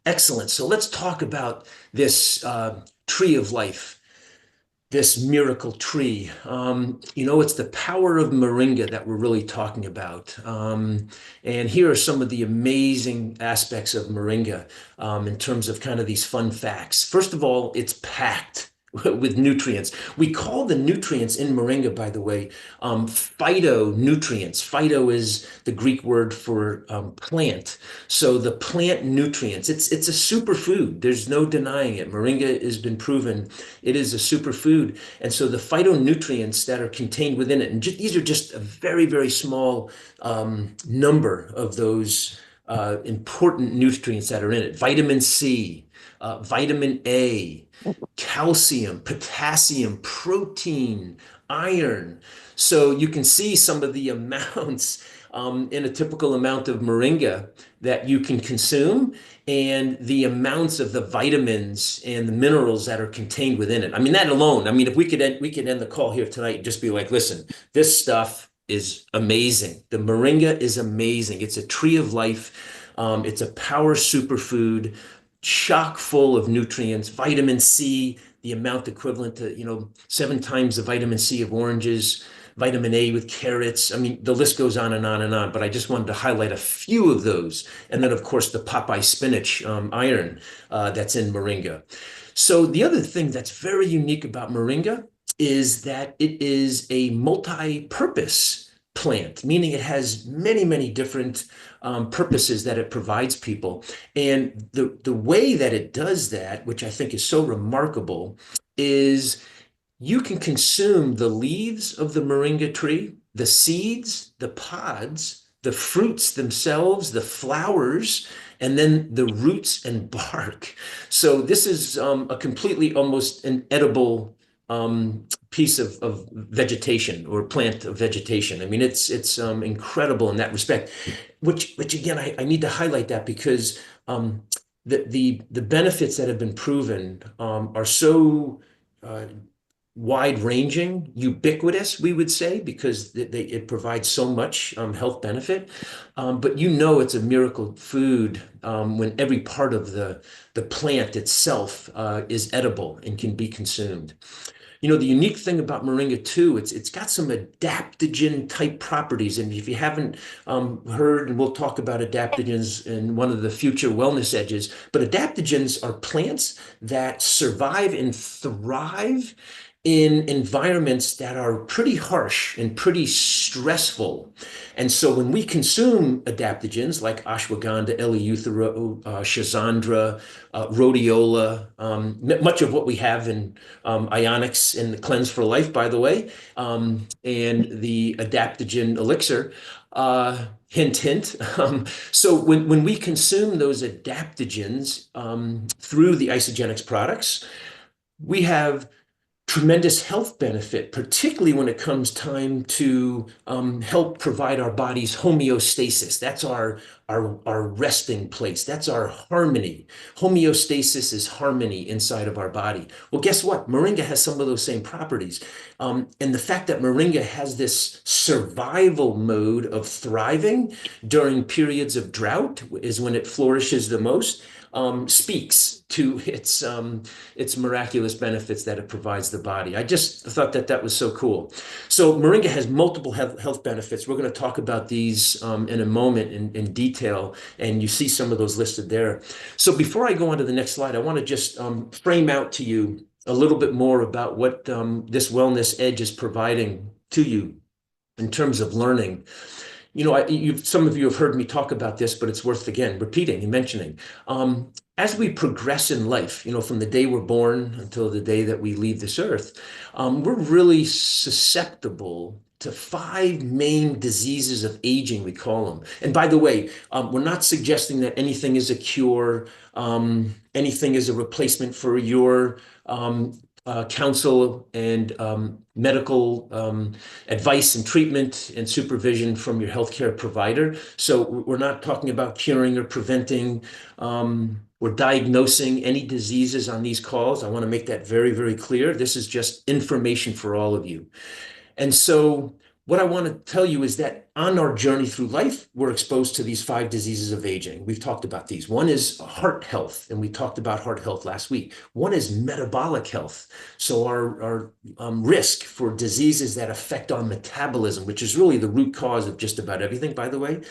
Excellent. So let's talk about this tree of life, this miracle tree. It's the power of Moringa that we're really talking about. And here are some of the amazing aspects of Moringa in terms of kind of these fun facts. First of all, it's packed with nutrients. We call the nutrients in Moringa, by the way, phytonutrients. Phyto is the Greek word for plant. So the plant nutrients, it's a superfood. There's no denying it. Moringa has been proven it is a superfood. And so the phytonutrients that are contained within it, and these are just a very, very small number of those important nutrients that are in it. Vitamin C, vitamin A, calcium, potassium, protein, iron. So you can see some of the amounts in a typical amount of moringa that you can consume and the amounts of the vitamins and the minerals that are contained within it. I mean, that alone, I mean, if we could end the call here tonight and just be like, listen, this stuff is amazing. The moringa is amazing. It's a tree of life. It's a power superfood, chock full of nutrients, vitamin C, the amount equivalent to, 7 times the vitamin C of oranges, vitamin A with carrots. I mean, the list goes on and on and on, but I just wanted to highlight a few of those. And then, of course, the Popeye spinach iron that's in moringa. So the other thing that's very unique about moringa is that it is a multi-purpose plant, meaning it has many, many different purposes that it provides people. And the way that it does that, which I think is so remarkable, is you can consume the leaves of the moringa tree, the seeds, the pods, the fruits themselves, the flowers, and then the roots and bark. So this is a completely almost an edible piece of vegetation or plant of vegetation. I mean, it's incredible in that respect. Which again, I need to highlight that because the benefits that have been proven are so wide-ranging, ubiquitous, we would say, because it provides so much health benefit. But it's a miracle food when every part of the plant itself is edible and can be consumed. The unique thing about moringa too, it's got some adaptogen type properties. And if you haven't heard, and we'll talk about adaptogens in one of the future wellness edges, but adaptogens are plants that survive and thrive in environments that are pretty harsh and pretty stressful. And so when we consume adaptogens like ashwagandha, eleuthero, schizandra, rhodiola, much of what we have in ionics in the Cleanse for Life, by the way, and the adaptogen elixir, hint, hint. So when we consume those adaptogens through the Isogenics products, we have tremendous health benefit, particularly when it comes time to help provide our body's homeostasis. That's our resting place. That's our harmony. Homeostasis is harmony inside of our body. Well, guess what? Moringa has some of those same properties. And the fact that Moringa has this survival mode of thriving during periods of drought is when it flourishes the most. Speaks to its miraculous benefits that it provides the body. I just thought that was so cool. So Moringa has multiple health benefits. We're going to talk about these in a moment in detail, and you see some of those listed there. So before I go on to the next slide, I want to just frame out to you a little bit more about what this Wellness Edge is providing to you in terms of learning. Some of you have heard me talk about this, but it's worth, again, repeating and mentioning. As we progress in life, from the day we're born until the day that we leave this earth, we're really susceptible to 5 main diseases of aging, we call them. And by the way, we're not suggesting that anything is a cure, anything is a replacement for your counsel and medical advice and treatment and supervision from your healthcare provider. So we're not talking about curing or preventing or diagnosing any diseases on these calls. I want to make that very, very clear. This is just information for all of you. And so what I want to tell you is that on our journey through life, we're exposed to these five diseases of aging. We've talked about these. One is heart health, and we talked about heart health last week. One is metabolic health. So our risk for diseases that affect our metabolism, which is really the root cause of just about everything, by the way.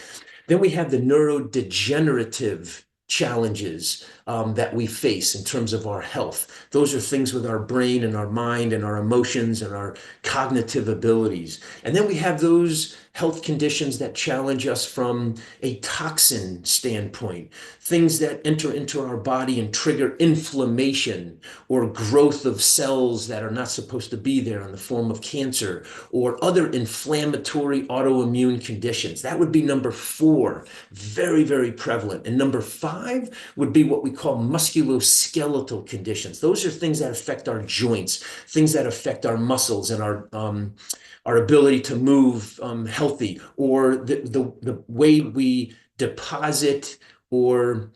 Then we have the neurodegenerative challenges that we face in terms of our health. Those are things with our brain and our mind and our emotions and our cognitive abilities. And then we have those health conditions that challenge us from a toxin standpoint, things that enter into our body and trigger inflammation or growth of cells that are not supposed to be there in the form of cancer or other inflammatory autoimmune conditions. That would be number four, very, very prevalent. And number five would be what we call musculoskeletal conditions. Those are things that affect our joints, things that affect our muscles and our ability to move healthy, or the way we deposit or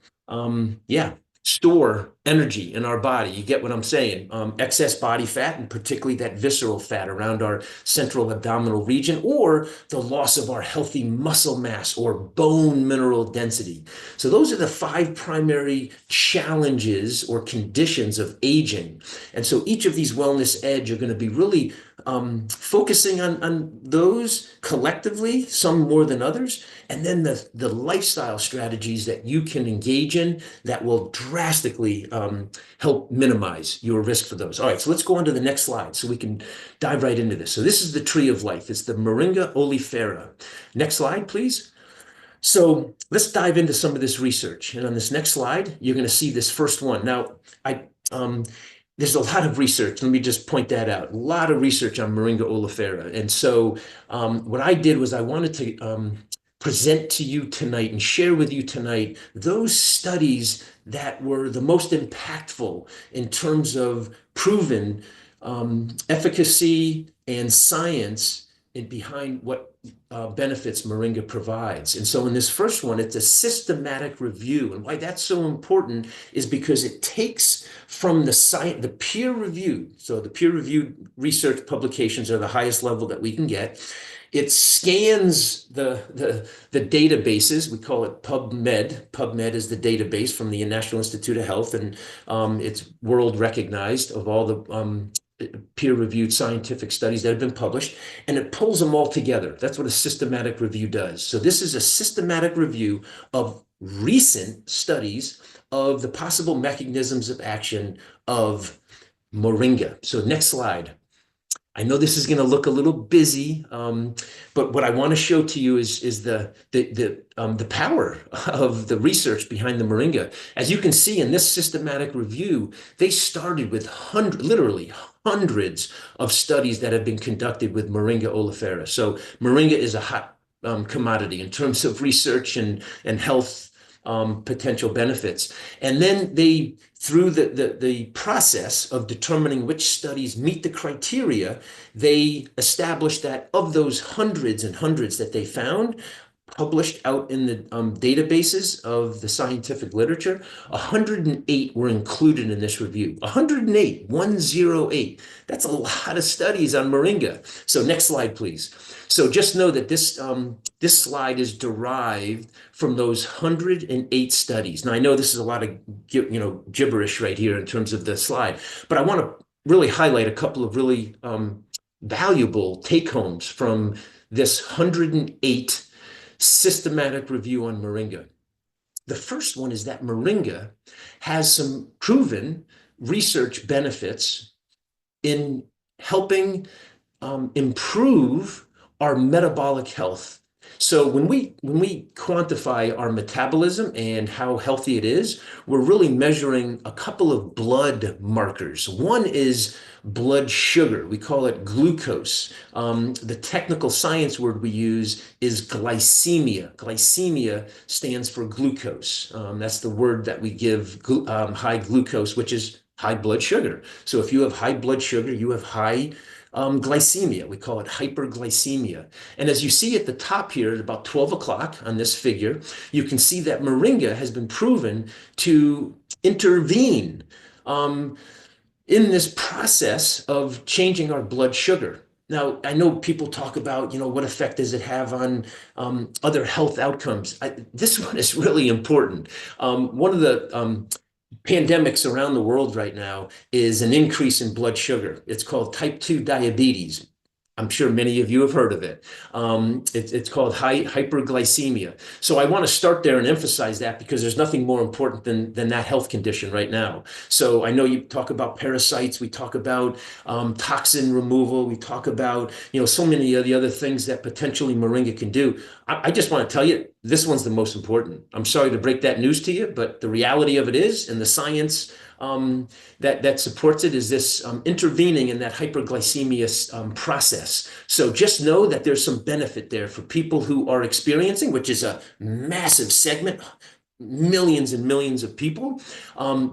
yeah, store energy in our body. You get what I'm saying? Excess body fat, and particularly that visceral fat around our central abdominal region, or the loss of our healthy muscle mass or bone mineral density. So those are the five primary challenges or conditions of aging. And so each of these wellness edge are going to be really focusing on those collectively, some more than others, and then the lifestyle strategies that you can engage in that will drastically help minimize your risk for those. All right, so let's go on to the next slide so we can dive right into this. So this is the tree of life. It's the Moringa oleifera. Next slide, please. So let's dive into some of this research. And on this next slide, you're going to see this first one. Now, there's a lot of research. Let me just point that out. A lot of research on Moringa oleifera. And so what I did was I wanted to present to you tonight and share with you tonight those studies that were the most impactful in terms of proven efficacy and science behind what benefits Moringa provides. And so in this first one, it's a systematic review. And why that's so important is because it takes from the peer reviewed, so the peer reviewed research publications are the highest level that we can get. It scans the databases. We call it PubMed. PubMed is the database from the National Institute of Health, and it's world recognized of all the peer-reviewed scientific studies that have been published, and it pulls them all together. That's what a systematic review does. So this is a systematic review of recent studies of the possible mechanisms of action of Moringa. So next slide. I know this is going to look a little busy, but what I want to show to you is the power of the research behind the Moringa. As you can see in this systematic review, they started with literally hundreds of studies that have been conducted with Moringa oleifera. So Moringa is a hot commodity in terms of research and health potential benefits. And then they, through the process of determining which studies meet the criteria, they established that of those hundreds and hundreds that they found, published out in the databases of the scientific literature, 108 were included in this review. 108, 108. That's a lot of studies on Moringa. So next slide, please. So just know that this slide is derived from those 108 studies. Now I know this is a lot of gibberish right here in terms of the slide, but I want to really highlight a couple of really valuable take-homes from this 108 systematic review on Moringa. The first one is that Moringa has some proven research benefits in helping improve our metabolic health. So when we quantify our metabolism and how healthy it is, we're really measuring a couple of blood markers. One is blood sugar. We call it glucose. The technical science word we use is glycemia. Glycemia stands for glucose. That's the word that we give high glucose, which is high blood sugar. So if you have high blood sugar, you have high glycemia. We call it hyperglycemia. And as you see at the top here at about 12 o'clock on this figure, you can see that Moringa has been proven to intervene in this process of changing our blood sugar. Now, I know people talk about, what effect does it have on other health outcomes? This one is really important. One of the pandemics around the world right now is an increase in blood sugar. It's called type 2 diabetes. I'm sure many of you have heard of it. It's called hyperglycemia. So I want to start there and emphasize that because there's nothing more important than that health condition right now. So I know you talk about parasites, we talk about toxin removal, we talk about so many of the other things that potentially Moringa can do. I just want to tell you, this one's the most important. I'm sorry to break that news to you, but the reality of it is, and the science that supports it is this intervening in that hyperglycemia process. So just know that there's some benefit there for people who are experiencing, which is a massive segment, millions and millions of people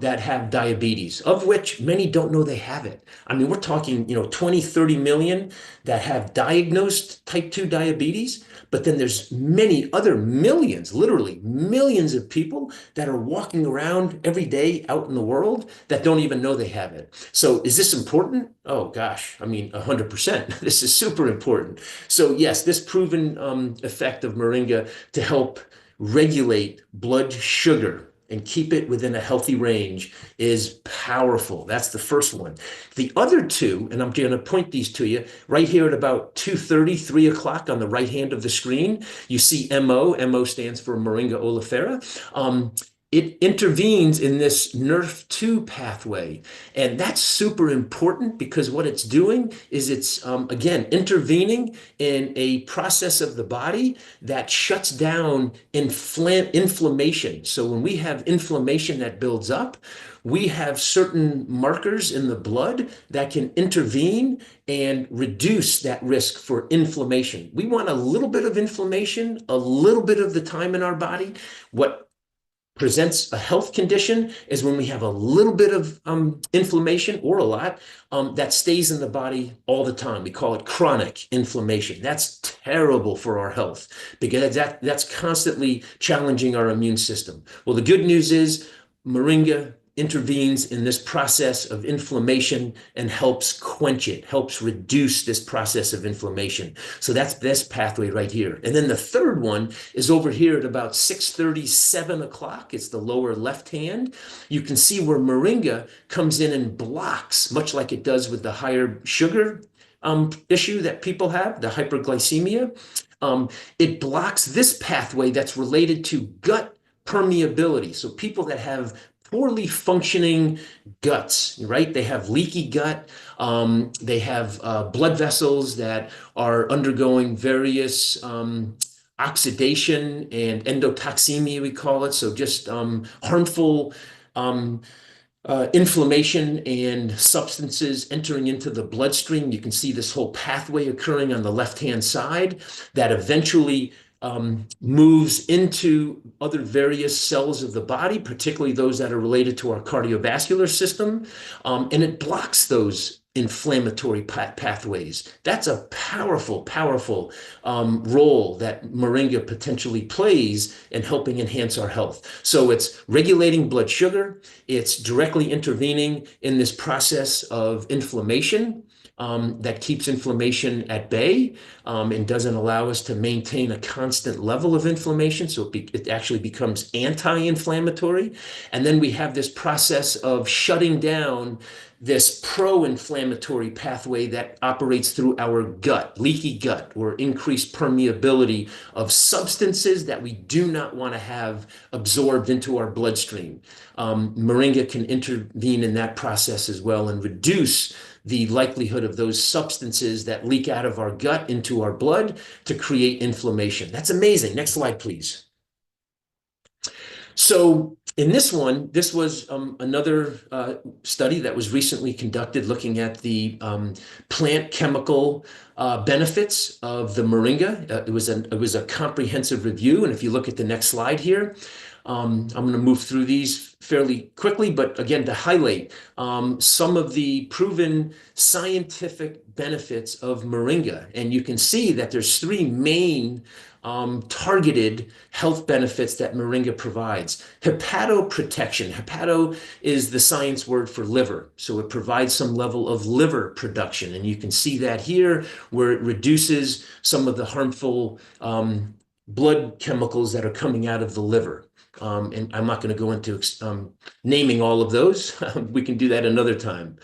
that have diabetes, of which many don't know they have it. I mean, we're talking, 20, 30 million that have diagnosed type 2 diabetes, but then there's many other millions, literally millions of people that are walking around every day out in the world that don't even know they have it. So is this important? Oh gosh, I mean, 100%. This is super important. So yes, this proven effect of Moringa to help regulate blood sugar and keep it within a healthy range is powerful. That's the first one. The other two, and I'm going to point these to you right here at about 2:30, 3 o'clock on the right hand of the screen. You see MO. MO stands for Moringa oleifera. It intervenes in this NRF2 pathway. And that's super important because what it's doing is it's, again, intervening in a process of the body that shuts down inflammation. So when we have inflammation that builds up, we have certain markers in the blood that can intervene and reduce that risk for inflammation. We want a little bit of inflammation, a little bit of the time in our body. What presents a health condition is when we have a little bit of inflammation or a lot that stays in the body all the time. We call it chronic inflammation. That's terrible for our health because that's constantly challenging our immune system. Well, the good news is Moringa intervenes in this process of inflammation and helps quench it, helps reduce this process of inflammation. So that's this pathway right here. And then the third one is over here at about 6:30, 7 o'clock. It's the lower left hand. You can see where Moringa comes in and blocks, much like it does with the higher sugar issue that people have, the hyperglycemia. It blocks this pathway that's related to gut permeability. So people that have poorly functioning guts, right? They have leaky gut. They have blood vessels that are undergoing various oxidation and endotoxemia, we call it. So just harmful inflammation and substances entering into the bloodstream. You can see this whole pathway occurring on the left-hand side that eventually moves into other various cells of the body, particularly those that are related to our cardiovascular system, and it blocks those inflammatory pathways. That's a powerful, powerful role that Moringa potentially plays in helping enhance our health. So it's regulating blood sugar, it's directly intervening in this process of inflammation, that keeps inflammation at bay and doesn't allow us to maintain a constant level of inflammation. So it actually becomes anti-inflammatory. And then we have this process of shutting down this pro-inflammatory pathway that operates through our gut, leaky gut, or increased permeability of substances that we do not want to have absorbed into our bloodstream. Moringa can intervene in that process as well and reduce the likelihood of those substances that leak out of our gut into our blood to create inflammation. That's amazing. Next slide, please. So in this one, this was another study that was recently conducted looking at the plant chemical benefits of the Moringa. It was a comprehensive review. And if you look at the next slide here, I'm going to move through these fairly quickly, but again, to highlight some of the proven scientific benefits of Moringa. And you can see that there's three main targeted health benefits that Moringa provides. Hepatoprotection. Hepato is the science word for liver. So it provides some level of liver production. And you can see that here where it reduces some of the harmful blood chemicals that are coming out of the liver. And I'm not going to go into naming all of those. We can do that another time.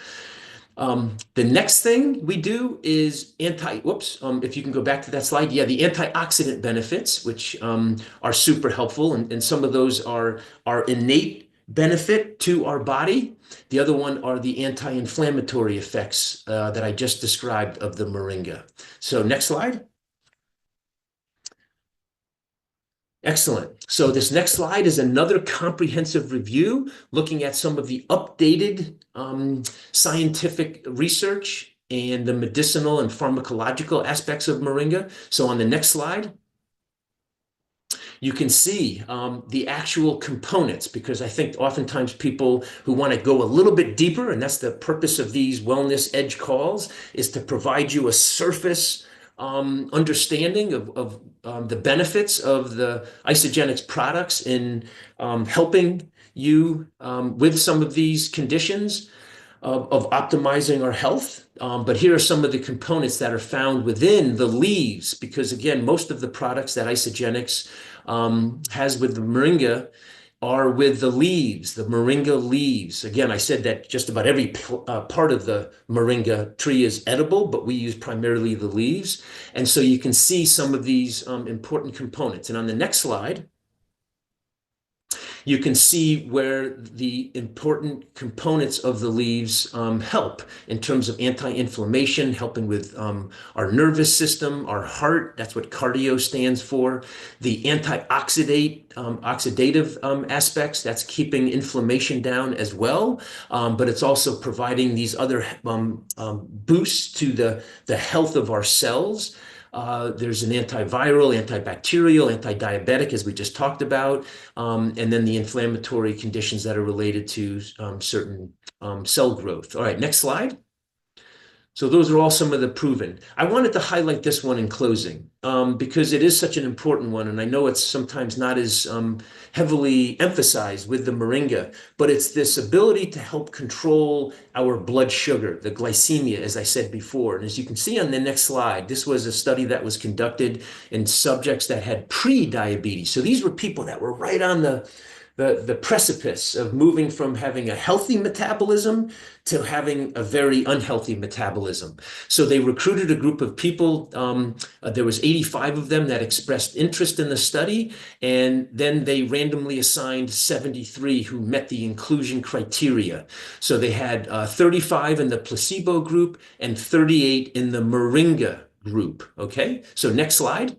The next thing we do is if you can go back to that slide. Yeah, the antioxidant benefits, which are super helpful. And some of those are innate benefit to our body. The other one are the anti-inflammatory effects that I just described of the Moringa. So next slide. Excellent. So this next slide is another comprehensive review looking at some of the updated scientific research and the medicinal and pharmacological aspects of Moringa. So on the next slide, you can see the actual components, because I think oftentimes people who want to go a little bit deeper, and that's the purpose of these Wellness Edge calls, is to provide you a surface understanding of the benefits of the Isagenix products in helping you with some of these conditions of optimizing our health. But here are some of the components that are found within the leaves, because again, most of the products that Isagenix has with the Moringa are with the leaves, the Moringa leaves. Again, I said that just about every part of the Moringa tree is edible, but we use primarily the leaves. And so you can see some of these important components. And on the next slide, you can see where the important components of the leaves help in terms of anti-inflammation, helping with our nervous system, our heart. That's what cardio stands for. The oxidative aspects, that's keeping inflammation down as well. But it's also providing these other boosts to the health of our cells. There's an antiviral, antibacterial, anti-diabetic, as we just talked about, and then the inflammatory conditions that are related to certain cell growth. All right, next slide. So those are all some of the proven. I wanted to highlight this one in closing because it is such an important one, and I know it's sometimes not as heavily emphasized with the Moringa, but it's this ability to help control our blood sugar, the glycemia, as I said before. And as you can see on the next slide, this was a study that was conducted in subjects that had pre-diabetes. So these were people that were right on the precipice of moving from having a healthy metabolism to having a very unhealthy metabolism. So they recruited a group of people. There was 85 of them that expressed interest in the study, and then they randomly assigned 73 who met the inclusion criteria. So they had 35 in the placebo group and 38 in the Moringa group. Okay, so next slide.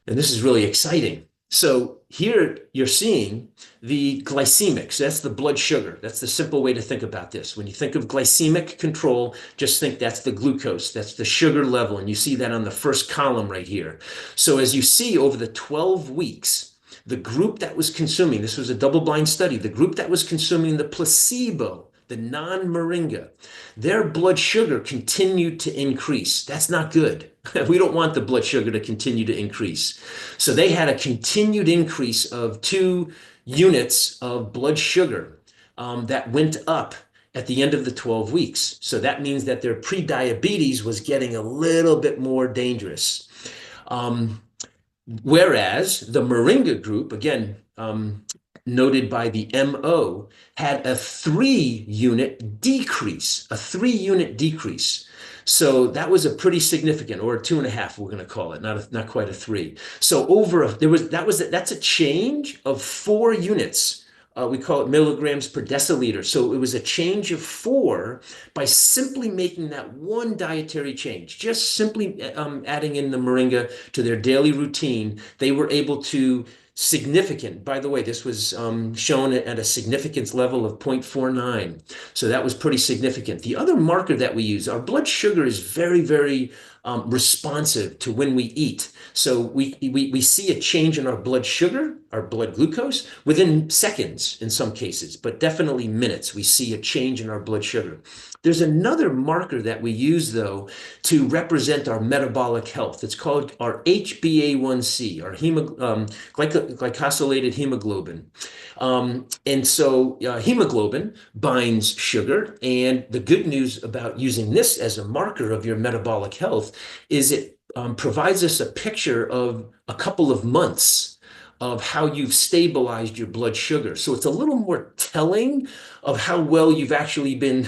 And this is really exciting. So here you're seeing the glycemics. That's the blood sugar. That's the simple way to think about this. When you think of glycemic control, just think that's the glucose. That's the sugar level. And you see that on the first column right here. So as you see over the 12 weeks, the group that was consuming, this was a double-blind study, the group that was consuming the placebo, the non-Moringa, their blood sugar continued to increase. That's not good. We don't want the blood sugar to continue to increase. So they had a continued increase of 2 units of blood sugar that went up at the end of the 12 weeks. So that means that their pre-diabetes was getting a little bit more dangerous. Whereas the Moringa group, again, noted by the MO, had a 3-unit decrease, So that was a pretty significant, or a 2.5, we're going to call it, not quite a 3. So that's a change of 4 units. We call it milligrams per deciliter. So it was a change of 4 by simply making that one dietary change, just simply adding in the Moringa to their daily routine. They were able to significant, by the way, this was shown at a significance level of 0.49. So that was pretty significant. The other marker that we use, our blood sugar is very, very responsive to when we eat. So we see a change in our blood sugar, our blood glucose, within seconds in some cases, but definitely minutes. We see a change in our blood sugar. There's another marker that we use, though, to represent our metabolic health. It's called our HbA1c, our glycosylated hemoglobin. Hemoglobin binds sugar. And the good news about using this as a marker of your metabolic health is it provides us a picture of a couple of months of how you've stabilized your blood sugar. So it's a little more telling of how well you've actually been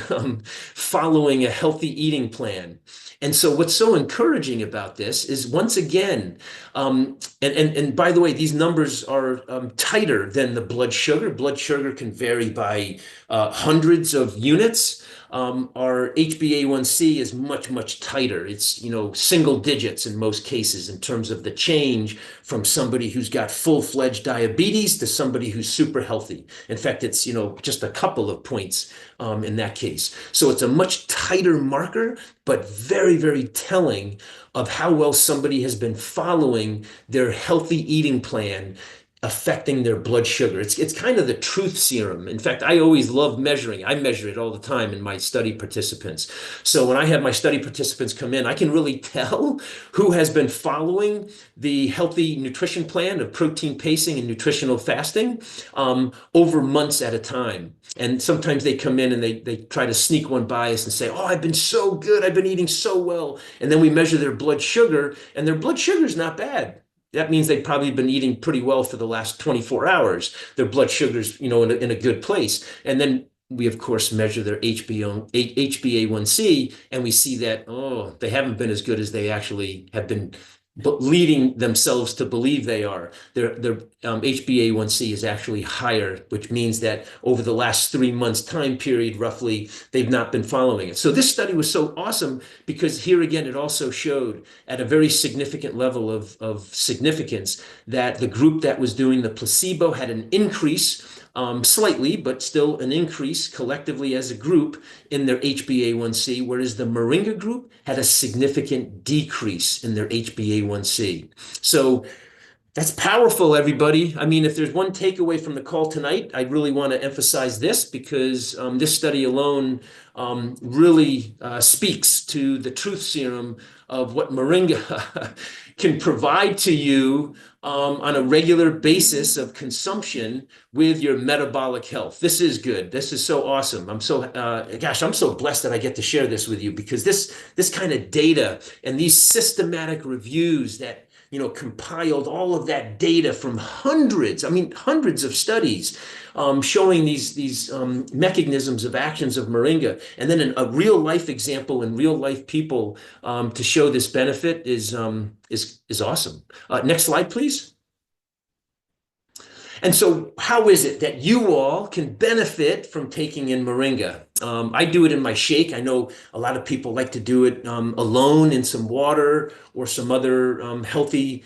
following a healthy eating plan. And so what's so encouraging about this is once again, and by the way, these numbers are tighter than the blood sugar. Blood sugar can vary by hundreds of units. Our HbA1c is much, much tighter. It's, single digits in most cases in terms of the change from somebody who's got full-fledged diabetes to somebody who's super healthy. In fact, it's, just a couple of points in that case. So it's a much tighter marker, but very, very telling of how well somebody has been following their healthy eating plan affecting their blood sugar. It's kind of the truth serum. In fact, I always love measuring. I measure it all the time in my study participants. So when I have my study participants come in, I can really tell who has been following the healthy nutrition plan of protein pacing and nutritional fasting over months at a time. And sometimes they come in and they try to sneak one by us and say, oh, I've been so good. I've been eating so well. And then we measure their blood sugar, and their blood sugar is not bad. That means they've probably been eating pretty well for the last 24 hours. Their blood sugar's, in a good place. And then we, of course, measure their HbA1c, and we see that, oh, they haven't been as good as they actually have been leading themselves to believe they are. Their HbA1c is actually higher, which means that over the last 3 months time period, roughly, they've not been following it. So this study was so awesome because here again, it also showed at a very significant level of significance that the group that was doing the placebo had an increase slightly, but still an increase collectively as a group in their HbA1c, whereas the Moringa group had a significant decrease in their HbA1c. So that's powerful, everybody. I mean, if there's one takeaway from the call tonight, I really want to emphasize this because this study alone really speaks to the truth serum of what Moringa can provide to you on a regular basis of consumption with your metabolic health. This is good. This is so awesome. I'm so, I'm so blessed that I get to share this with you because this kind of data and these systematic reviews that compiled all of that data from hundreds of studies showing these mechanisms of actions of Moringa, and then a real life example in real life people to show this benefit is awesome. Next slide, please. And so how is it that you all can benefit from taking in Moringa? I do it in my shake. I know a lot of people like to do it alone in some water or some other healthy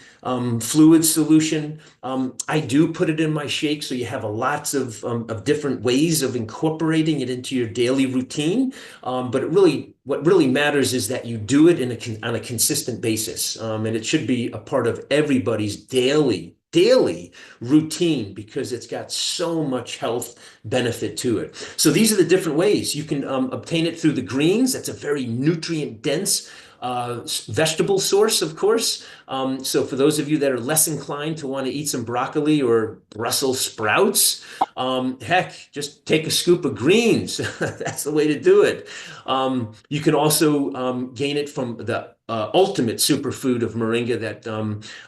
fluid solution. I do put it in my shake, so you have lots of different ways of incorporating it into your daily routine. But what really matters is that you do it on a consistent basis, and it should be a part of everybody's daily routine because it's got so much health benefit to it. So these are the different ways you can obtain it through the greens. That's a very nutrient dense vegetable source, of course. So for those of you that are less inclined to want to eat some broccoli or Brussels sprouts, heck, just take a scoop of greens. That's the way to do it. You can also gain it from the ultimate superfood of Moringa that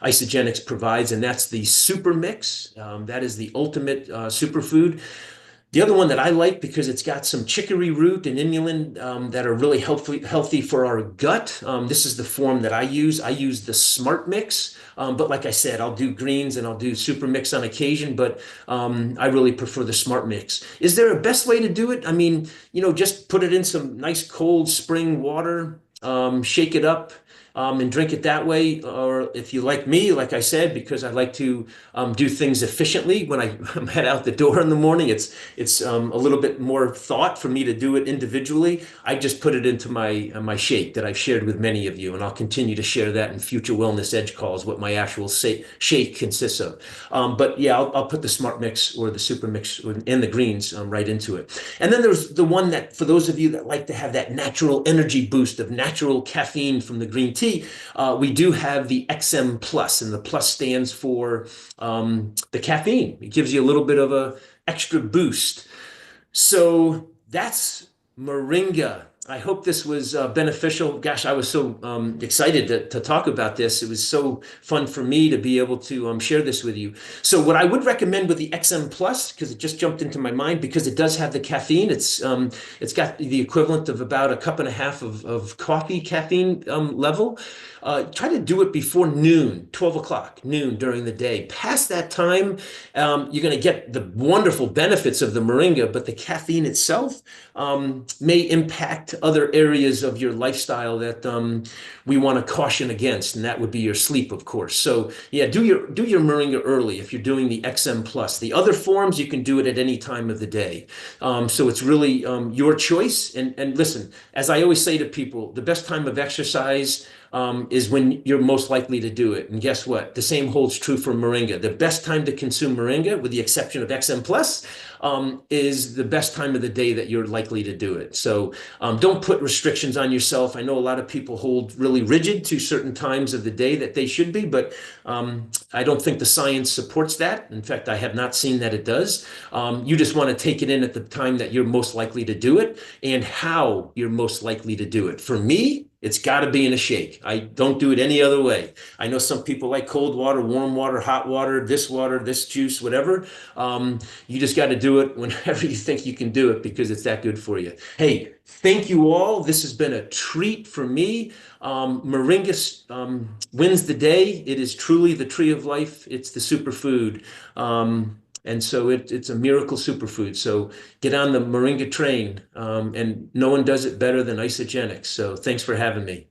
Isagenix provides, and that's the super mix. That is the ultimate superfood. The other one that I like because it's got some chicory root and inulin that are really healthy for our gut. This is the form that I use. I use the Smart Mix, but like I said, I'll do greens and I'll do super mix on occasion, but I really prefer the Smart Mix. Is there a best way to do it? I mean, just put it in some nice cold spring water, shake it up, and drink it that way. Or if you like me, like I said, because I like to do things efficiently when I head out the door in the morning, it's a little bit more thought for me to do it individually. I just put it into my shake that I've shared with many of you, and I'll continue to share that in future Wellness Edge calls, what my actual shake consists of. But yeah, I'll put the Smart Mix or the Super Mix and the greens right into it. And then there's the one that, for those of you that like to have that natural energy boost of natural caffeine from the green tea, we do have the XM Plus, and the plus stands for the caffeine. It gives you a little bit of a extra boost. So that's Moringa. I hope this was beneficial. Gosh, I was so excited to talk about this. It was so fun for me to be able to share this with you. So what I would recommend with the XM Plus, because it just jumped into my mind, because it does have the caffeine. It's got the equivalent of about a cup and a half of coffee caffeine level. Try to do it before noon, 12 o'clock, noon during the day. Past that time, you're going to get the wonderful benefits of the moringa, but the caffeine itself may impact other areas of your lifestyle that we want to caution against, and that would be your sleep, of course. So yeah, do your moringa early if you're doing the XM Plus. The other forms, you can do it at any time of the day. So it's really your choice. And listen, as I always say to people, the best time of exercise is when you're most likely to do it. And guess what? The same holds true for moringa. The best time to consume moringa, with the exception of XM Plus, is the best time of the day that you're likely to do it. So don't put restrictions on yourself. I know a lot of people hold really rigid to certain times of the day that they should be, but I don't think the science supports that. In fact, I have not seen that it does. You just want to take it in at the time that you're most likely to do it and how you're most likely to do it. For me, it's got to be in a shake. I don't do it any other way. I know some people like cold water, warm water, hot water, this juice, whatever. You just got to do it whenever you think you can do it, because it's that good for you. Hey, thank you all. This has been a treat for me. Moringa wins the day. It is truly the tree of life. It's the superfood. And so it's a miracle superfood. So get on the Moringa train, and no one does it better than Isogenics. So thanks for having me.